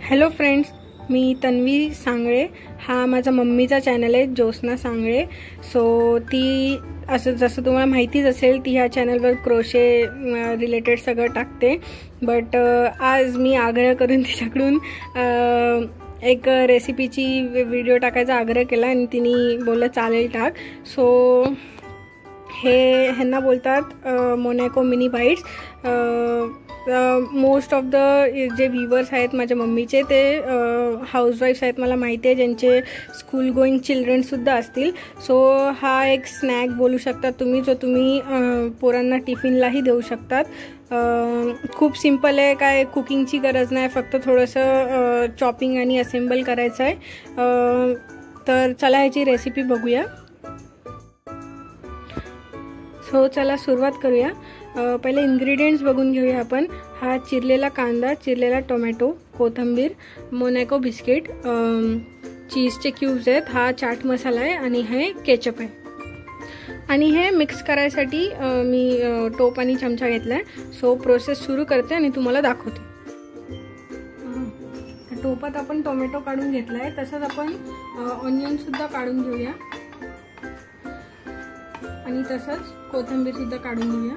Hello friends, मी तन्वी सांगळे. हा माझा मम्मीचा चॅनल आहे, ज्योत्स्ना सांगळे. सो ती असं जसं तुम्हाला माहितीच असेल, ती ह्या चॅनलवर क्रोशे रिलेटेड सगळं टाकते. बट आज मी आग्रह करून तिच्याकडून एक रेसिपीची व्हिडिओ टाकायचा आग्रह केला आणि तिने बोललं चालेल टाक. सो ह्यांना बोलतात Monaco mini bites. Most of the जे व्ह्यूवर्स आहेत माझ्या मम्मीचे ते हाऊसवाईफ्स आहेत, मला माहिती आहे, ज्यांचे स्कूल गोईंग चिल्ड्रनसुद्धा असतील. सो हा एक स्नॅक बोलू शकता तुम्ही, जो तुम्ही पोरांना टिफिनलाही देऊ शकतात. खूप सिम्पल आहे, काय कुकिंगची गरज नाही, फक्त थोडंसं चॉपिंग आणि असेंबल करायचं आहे. तर चला ह्याची रेसिपी बघूया. सो चला सुरुवात करूया. पहिले इन्ग्रेडियंट्स बघून घेऊया आपण. हा चिरलेला कांदा, चिरलेला टोमॅटो, कोथिंबीर, मोनॅको बिस्किट, चीजचे क्यूब्स आहेत, हा चाट मसाला आहे आणि हे केचप आहे. आणि हे मिक्स करायसाठी मी टोप आणि चमचा घेतला आहे. सो प्रोसेस सुरू करते आणि तुम्हाला दाखवते. टोपात आपण टोमॅटो काढून घेतला आहे, तसंच आपण ऑनियनसुद्धा काढून घेऊया आणि तसंच कोथिंबीरसुद्धा काढून घेऊया.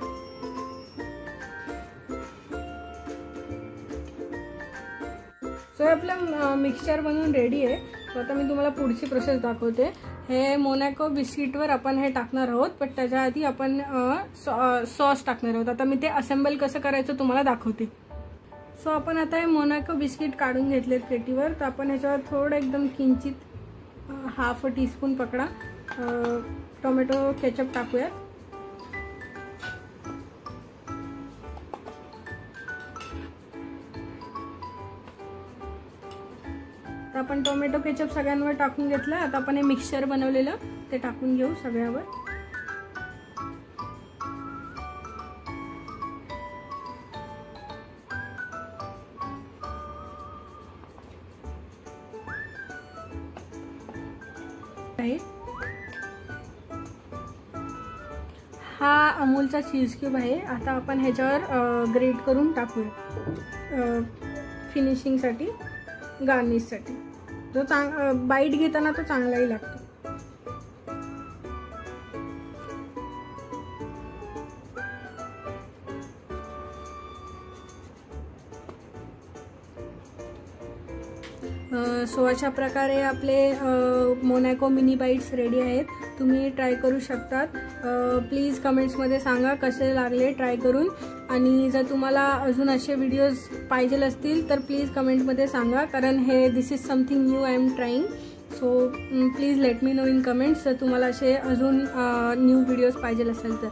सो आपलं मिक्सचर बनवून रेडी आहे. सो आता मी तुम्हाला पुढची प्रोसेस दाखवते. हे मोनॅको बिस्किटवर आपण हे टाकणार आहोत, पण त्याच्या आधी आपण सॉस टाकणार आहोत. आता मी ते असेंबल कसं करायचं तुम्हाला दाखवते. सो आपण आता हे मोनॅको बिस्किट काढून घेतलेत प्लेटीवर. तर आपण ह्याच्यावर थोडं एकदम किंचित हाफ टीस्पून पकडा टोमॅटो केचप टाकूयात. तर आपण टोमॅटो केचप सगळ्यांवर टाकून घेतलं. आता आपण हे मिक्सचर बनवलेलं ते टाकून घेऊ सगळ्यावर. हा अमूलचा चीज क्यूब आहे. आता आपण ह्याच्यावर ग्रेट करून टाकूया फिनिशिंगसाठी, गार्निशसाठी. जो बाईट घेताना तो चांगलाही लागतो. सो अशा प्रकारे आपले मोनॅको मिनी बाईट्स रेडी आहेत. तुम्ही ट्राय करू शकतात. प्लीज कमेंट्समध्ये सांगा कसे लागले ट्राय करून. आणि जर तुम्हाला अजून असे व्हिडिओज पाहिजे असतील तर प्लीज कमेंटमध्ये सांगा, कारण this is something new I am trying. So please let me know in comments जर तुम्हाला असे अजून न्यू व्हिडिओज पाहिजे असेल तर.